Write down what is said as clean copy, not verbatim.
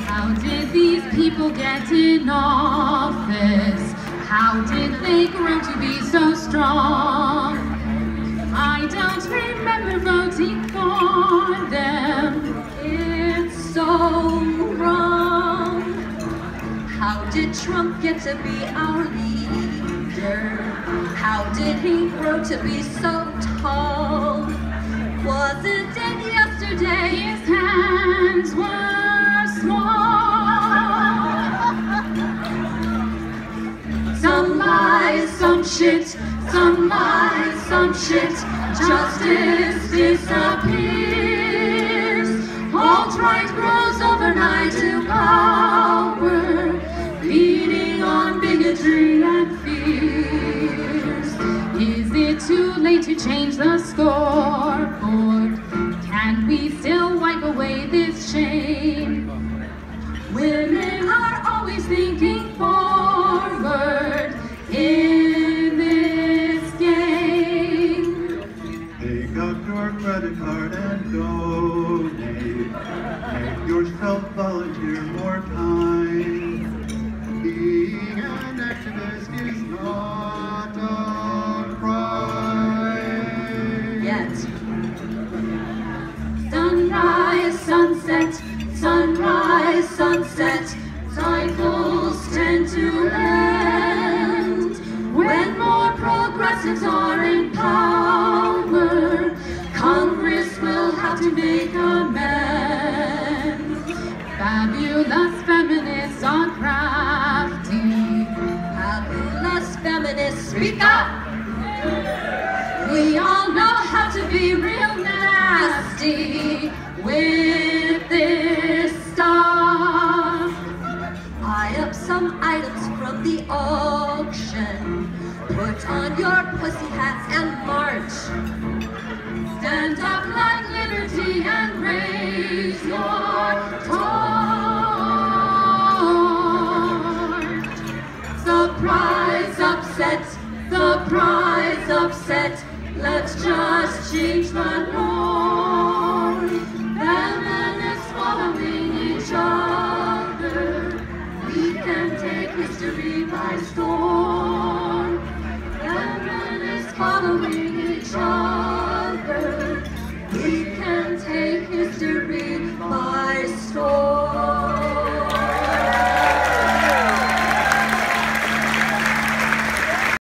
How did these people get in office? How did they grow to be so strong? I don't remember voting for them. It's so wrong. How did Trump get to be our leader? How did he grow to be so tall? Wasn't it yesterday His hands were small. Some lies, some shit, some lies, some shit. Justice disappears. Alt-right grows overnight to power, feeding on bigotry and fears. Is it too late to change the scoreboard? Can we still wipe away this shame? Women are always thinking forward in this game. Take out your credit card and donate. Make yourself volunteer more time. Being an activist is not a crime. yet? Sunrise, sunset, sunrise, sunset. Cycles tend to end when more progressives are in power. Congress will have to make amends. Fabulous feminists are crafty. Fabulous feminists, speak up! We all know how to be real nasty with this stuff. Buy up some items from the auction. Put on your pussy hats and march. Stand up like liberty and raise your torch. Surprise, upset, surprise, upset. Let's just change the norm. Feminists following each other. We can take history by storm. Feminists following each other.